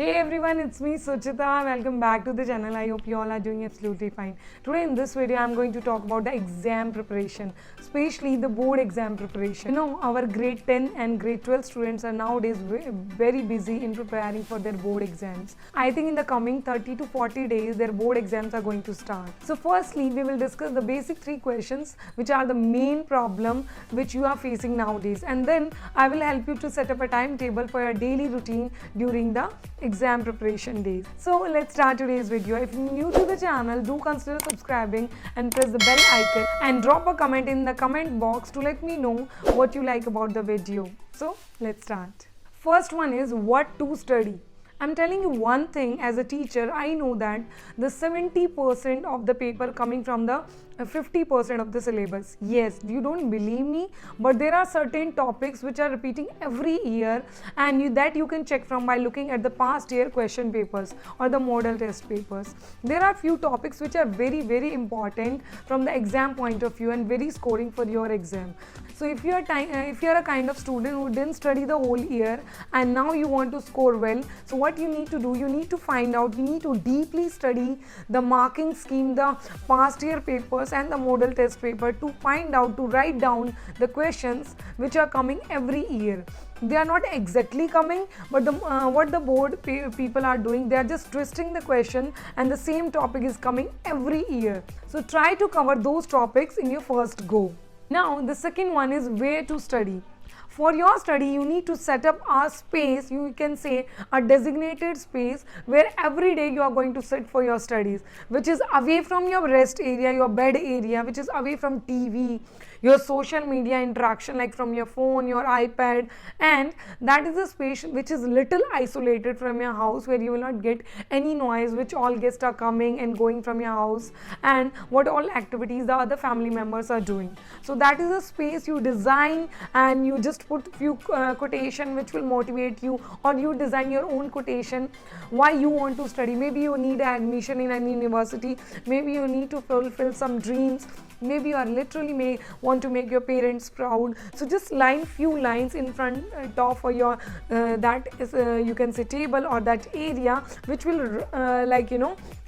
Hey everyone, it's me Suchita. Welcome back to the channel. I hope you all are doing absolutely fine. Today in this video, I'm going to talk about the exam preparation, especially the board exam preparation. You know, our grade 10 and grade 12 students are nowadays very busy in preparing for their board exams. I think in the coming 30 to 40 days, their board exams are going to start. So firstly, we will discuss the basic 3 questions which are the main problem which you are facing nowadays, and then I will help you to set up a timetable for your daily routine during the exam preparation days. So let's start today's video. If you're new to the channel, do consider subscribing and press the bell icon and drop a comment in the comment box to let me know what you like about the video. So let's start. First one is what to study. I'm telling you one thing, as a teacher, I know that the 70% of the paper coming from the 50% of the syllabus. Yes, you don't believe me, but there are certain topics which are repeating every year, and that you can check from by looking at the past year question papers or the model test papers. There are few topics which are very important from the exam point of view and very scoring for your exam. So if you are a kind of student who didn't study the whole year and now you want to score well, so what you need to do, you need to find out, you need to deeply study the marking scheme, the past year papers and the model test paper to find out, to write down the questions which are coming every year. They are not exactly coming, but what the board people are doing, they are just twisting the question and the same topic is coming every year. So try to cover those topics in your first go. Now the second one is where to study. For your study, you need to set up a space, you can say a designated space where every day you are going to sit for your studies, which is away from your rest area, your bed area, which is away from TV, your social media interaction like from your phone, your iPad, and that is a space which is little isolated from your house, where you will not get any noise which all guests are coming and going from your house and what all activities the other family members are doing. So that is a space you design, and you just put few quotation which will motivate you, or you design your own quotation why you want to study. Maybe you need admission in an university, maybe you need to fulfill some dreams, maybe you are literally may want to make your parents proud. So just line few lines in front of your that is you can say table or that area which will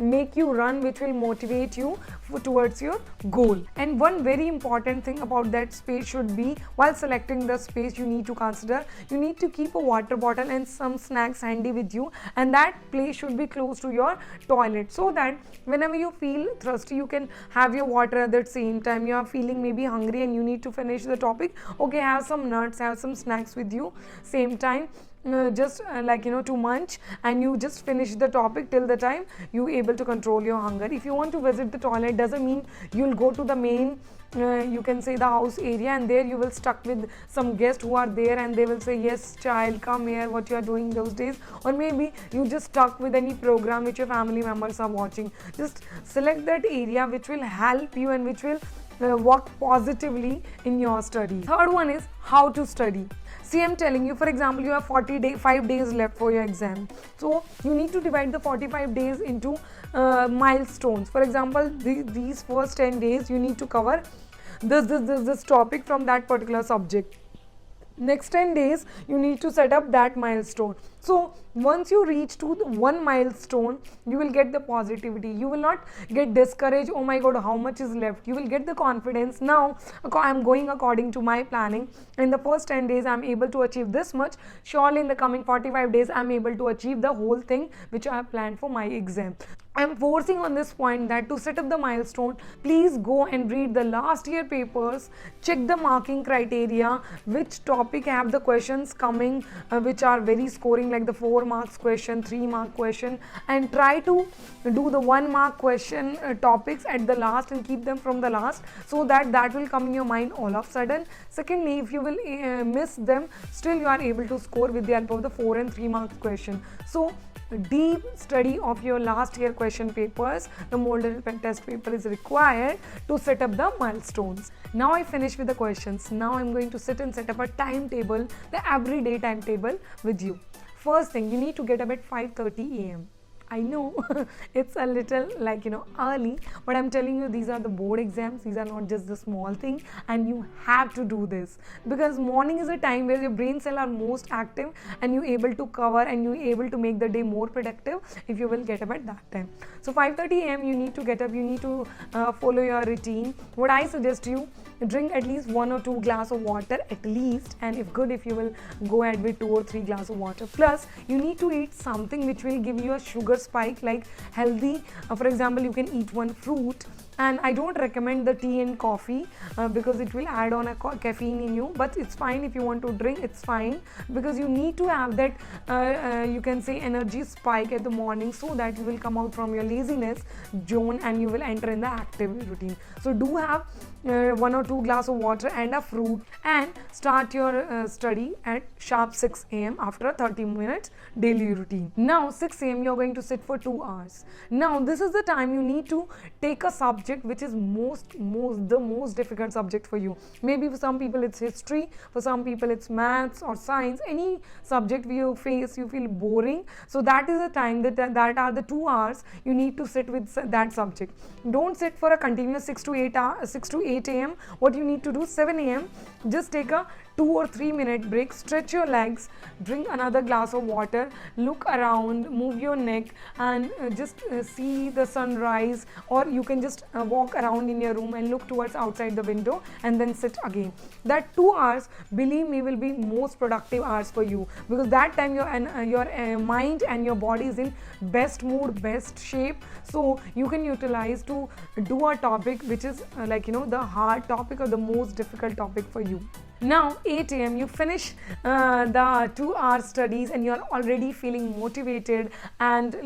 make you run, which will motivate you towards your goal. And one very important thing about that space should be, while selecting the space, you need to consider, you need to keep a water bottle and some snacks handy with you, and that place should be close to your toilet, so that whenever you feel thirsty, you can have your water. At the same time, you are feeling maybe hungry and you need to finish the topic, okay, have some nuts, have some snacks with you, same time to munch, and you just finish the topic till the time you able to control your hunger. If you want to visit the toilet, doesn't mean you'll go to the main you can say the house area, and there you will stuck with some guests who are there and they will say, yes child, come here, what you are doing those days. Or maybe you just stuck with any program which your family members are watching. Just select that area which will help you and which will work positively in your study. Third one is how to study. See, I'm telling you, for example, you have 5 days left for your exam. So you need to divide the 45 days into milestones. For example, these first 10 days you need to cover this topic from that particular subject. Next 10 days you need to set up that milestone. So once you reach to one milestone, you will get the positivity. You will not get discouraged, oh my god, how much is left. You will get the confidence. Now I'm going according to my planning. In the first 10 days I'm able to achieve this much. Surely in the coming 45 days I'm able to achieve the whole thing which I have planned for my exam. I'm forcing on this point that to set up the milestone, please go and read the last year papers, check the marking criteria, which topic have the questions coming which are very scoring, like the 4 marks question, 3 mark question, and try to do the 1 mark question topics at the last and keep them from the last, so that will come in your mind all of a sudden. Secondly, if you will miss them, still you are able to score with the help of the 4 and 3 marks question. So deep study of your last year question papers, the model test paper is required to set up the milestones. Now I finished with the questions. Now I'm going to sit and set up a timetable, the everyday timetable with you. First thing, you need to get up at 5:30 a.m. I know it's a little early, but I'm telling you, these are the board exams. These are not just the small thing, and you have to do this because morning is a time where your brain cells are most active and you're able to cover and you're able to make the day more productive if you will get up at that time. So 5:30 a.m. you need to get up, you need to follow your routine. What I suggest you, drink at least 1 or 2 glass of water at least, and if good, if you will go ahead with 2 or 3 glass of water. Plus you need to eat something which will give you a sugar spike, like healthy. For example, you can eat one fruit, and I don't recommend the tea and coffee because it will add on a caffeine in you, but it's fine if you want to drink, it's fine, because you need to have that you can say energy spike at the morning, so that you will come out from your laziness zone and you will enter in the active routine. So do have 1 or 2 glass of water and a fruit, and start your study at sharp 6 a.m. after a 30 minutes daily routine. Now 6 a.m. you're going to sit for 2 hours. Now this is the time you need to take a subject which is the most difficult subject for you. Maybe for some people it's history, for some people it's maths or science, any subject you feel boring. So that is the time that are the 2 hours you need to sit with that subject. Don't sit for a continuous 6 to 8 a.m. What you need to do, 7 a.m. just take a 2 or 3 minute break, stretch your legs, drink another glass of water, look around, move your neck, and just see the sunrise, or you can just walk around in your room and look towards outside the window and then sit again. That 2 hours, believe me, will be most productive hours for you, because that time your mind and your body is in best mood, best shape, so you can utilize to do a topic which is the hard topic or the most difficult topic for you. Now 8 a.m. you finish the 2 hour studies and you're already feeling motivated and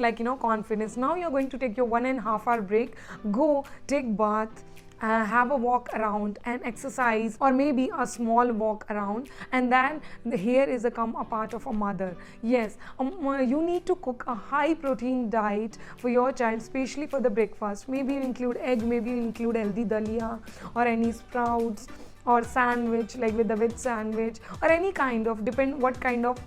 confidence. Now you're going to take your 1.5 hour break, go take bath, have a walk around and exercise, or maybe a small walk around, and then here is a part of a mother. Yes, you need to cook a high protein diet for your child, especially for the breakfast. Maybe you include egg, maybe you include healthy dalia or any sprouts, or sandwich, like with the veg sandwich, or any kind of, depend what kind of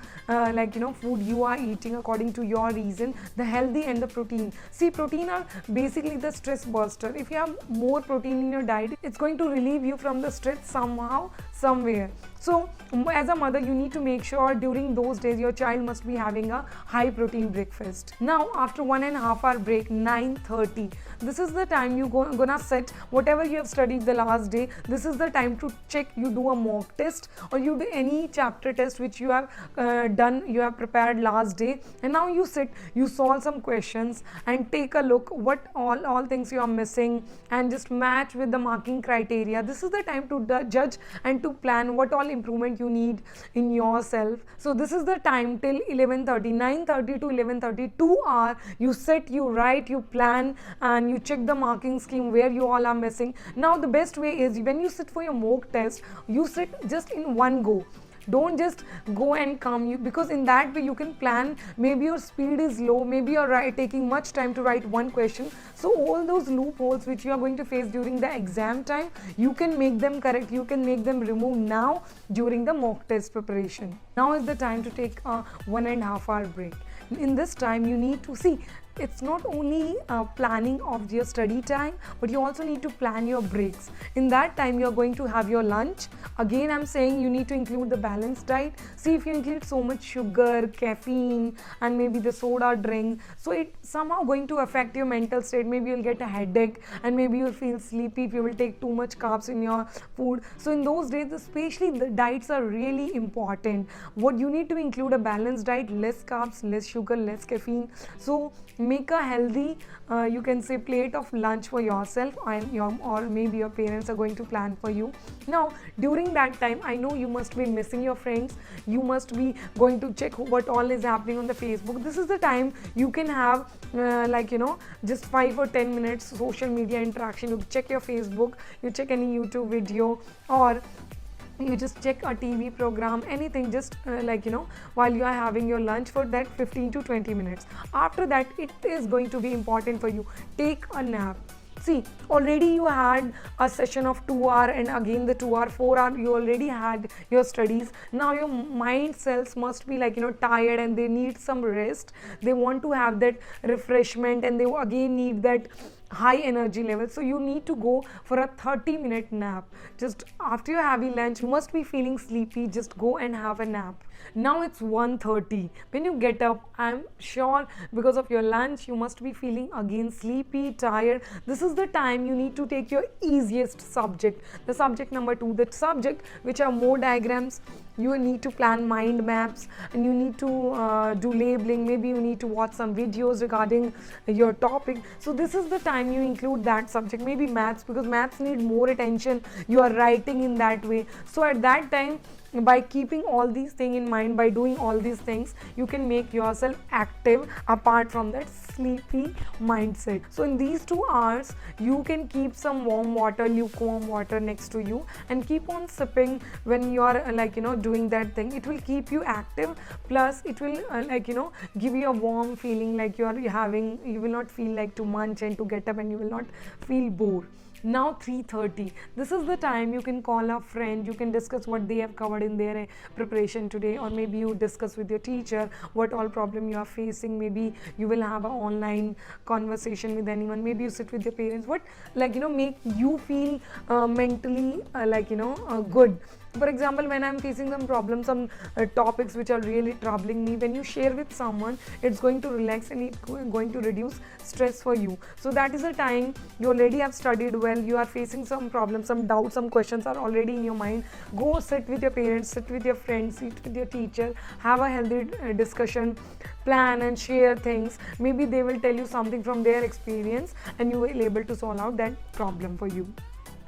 food you are eating according to your reason, the healthy and the protein. See, protein are basically the stress buster. If you have more protein in your diet, it's going to relieve you from the stress somehow, somewhere. So as a mother, you need to make sure during those days your child must be having a high protein breakfast. Now after 1.5 hour break, 9:30, this is the time you gonna set whatever you have studied the last day. This is the time to check, you do a mock test or you do any chapter test which you have done, you have prepared last day, and now you sit, you solve some questions and take a look what all things you are missing and just match with the marking criteria. This is the time to judge and to plan what all improvement you need in yourself. So this is the time till 11:30, 9:30 to 11:30, 2 hours you sit, you write, you plan, and you check the marking scheme where you all are missing. Now the best way is, when you sit for your mock test, you sit just in one go. Don't just go and come, because in that way you can plan. Maybe your speed is low, maybe you're taking much time to write one question. So all those loopholes which you are going to face during the exam time, you can make them correct, you can make them remove now during the mock test preparation. Now is the time to take a 1.5 hour break. In this time you need to see, it's not only planning of your study time, but you also need to plan your breaks. In that time you're going to have your lunch. Again, I'm saying you need to include the balanced diet. See, if you include so much sugar, caffeine, and maybe the soda drink, so it's somehow going to affect your mental state. Maybe you'll get a headache and maybe you'll feel sleepy if you will take too much carbs in your food. So in those days, especially, the diets are really important. What you need to include a balanced diet, less carbs, less sugar, less caffeine. So make a healthy you can say plate of lunch for yourself, or maybe your parents are going to plan for you. Now during that time, I know you must be missing your friends, you must be going to check what all is happening on the Facebook. This is the time you can have just 5 or 10 minutes social media interaction. You check your Facebook, you check any YouTube video, or you just check a TV program, anything, just while you are having your lunch for that 15 to 20 minutes. After that, it is going to be important for you. Take a nap. See, already you had a session of 2 hour, and again the 2 hour, 4 hour, you already had your studies. Now your mind cells must be like, tired, and they need some rest. They want to have that refreshment, and they again need that high energy level. So you need to go for a 30-minute nap. Just after your heavy lunch, you must be feeling sleepy, just go and have a nap. Now it's 1:30. When you get up, I'm sure because of your lunch you must be feeling again sleepy, tired. This is the time you need to take your easiest subject, the subject number 2, the subject which are more diagrams. You need to plan mind maps, and you need to do labeling. Maybe you need to watch some videos regarding your topic. So this is the time you include that subject. Maybe maths, because maths need more attention. You are writing in that way. So at that time, by keeping all these things in mind, by doing all these things, you can make yourself active apart from that sleepy mindset. So in these 2 hours, you can keep some warm water, lukewarm water next to you, and keep on sipping when you are doing that thing. It will keep you active, plus it will give you a warm feeling, like you will not feel like to munch and to get up, and you will not feel bored. Now 3:30, this is the time you can call a friend, you can discuss what they have covered in their preparation today, or maybe you discuss with your teacher what all problem you are facing. Maybe you will have an online conversation with anyone. Maybe you sit with your parents, what make you feel mentally good. For example, when I'm facing some problems, some topics which are really troubling me, when you share with someone, it's going to relax, and it's going to reduce stress for you. So that is a time you already have studied well, you are facing some problems, some doubts, some questions are already in your mind. Go sit with your parents, sit with your friends, sit with your teacher, have a healthy discussion, plan and share things. Maybe they will tell you something from their experience, and you will be able to solve out that problem for you.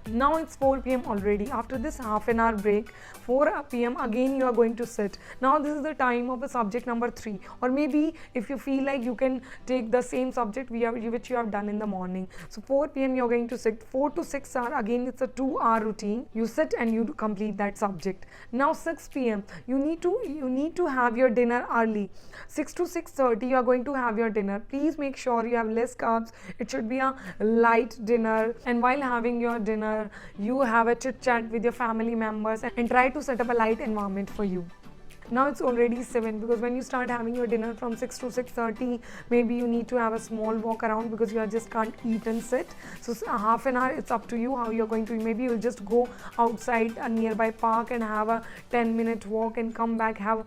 Now it's 4 p.m. already. After this half an hour break, 4 p.m. again you are going to sit. Now this is the time of a subject number 3, or maybe if you feel like you can take the same subject which you have done in the morning. So 4 p.m. you are going to sit. 4 to 6 hour, again it's a 2-hour routine. You sit and you complete that subject. Now 6 p.m. you need to have your dinner early. 6 to 6:30 you are going to have your dinner. Please make sure you have less carbs. It should be a light dinner, and while having your dinner, you have a chit chat with your family members, and try to set up a light environment for you. Now it's already 7, because when you start having your dinner from 6 to 6:30, maybe you need to have a small walk around, because you just can't eat and sit. So half an hour, it's up to you how you're going to. Maybe you'll just go outside a nearby park and have a 10-minute walk, and come back, have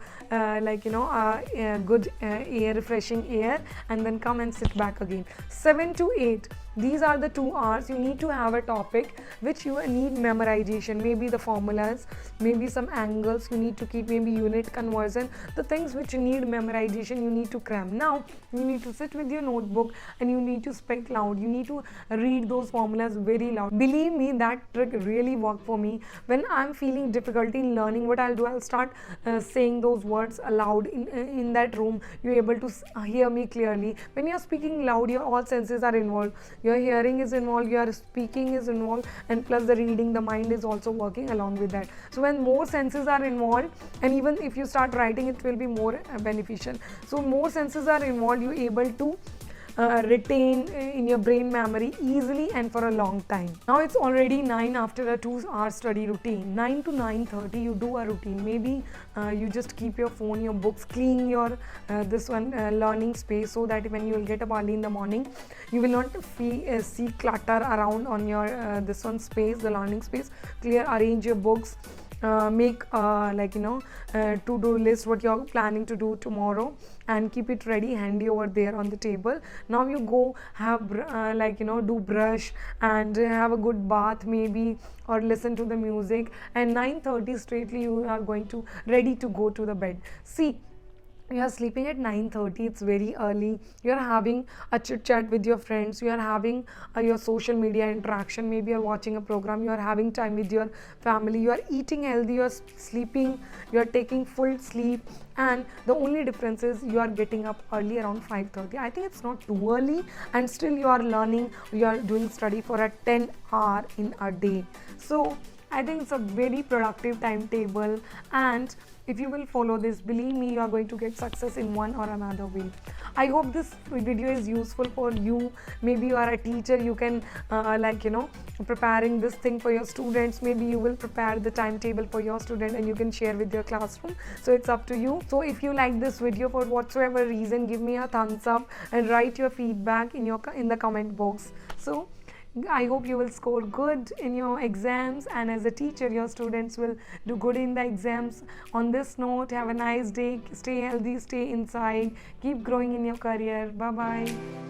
good air, refreshing air, and then come and sit back again. 7 to 8. These are the 2 hours. You need to have a topic which you need memorization, maybe the formulas, maybe some angles you need to keep, maybe unit conversion, the things which you need memorization you need to cram. Now you need to sit with your notebook, and you need to speak loud. You need to read those formulas very loud. Believe me, that trick really worked for me. When I'm feeling difficulty in learning, what I'll do, I'll start saying those words aloud in that room. You're able to hear me clearly. When you're speaking loud, your all senses are involved. Your hearing is involved, your speaking is involved, and plus the reading, the mind is also working along with that. So when more senses are involved, and even if you start writing, it will be more beneficial. So more senses are involved, you're able to retain in your brain memory easily and for a long time. Now it's already 9 after a 2-hour study routine. 9 to 9:30 you do a routine. Maybe you just keep your phone, your books, clean your learning space, so that when you will get up early in the morning, you will not see clutter around on your space, the learning space. Clear, arrange your books. Make to-do list, what you're planning to do tomorrow, and keep it ready, handy over there on the table. Now you go have do brush and have a good bath maybe, or listen to the music, and 9:30 straightly you are going to ready to go to the bed. See, you are sleeping at 9:30, it's very early. You are having a chit chat with your friends, you are having your social media interaction, maybe you are watching a program, you are having time with your family, you are eating healthy, you are sleeping, you are taking full sleep, and the only difference is you are getting up early around 5:30. I think it's not too early, and still you are learning, you are doing study for a 10 hour in a day. So I think it's a very productive timetable, and if you will follow this, believe me, you are going to get success in one or another way. I hope this video is useful for you. Maybe you are a teacher, you can preparing this thing for your students. Maybe you will prepare the timetable for your student and you can share with your classroom. So it's up to you. So if you like this video for whatsoever reason, give me a thumbs up and write your feedback in the comment box. So I hope you will score good in your exams, and as a teacher your students will do good in the exams. On this note, have a nice day, stay healthy, stay inside, keep growing in your career. Bye bye.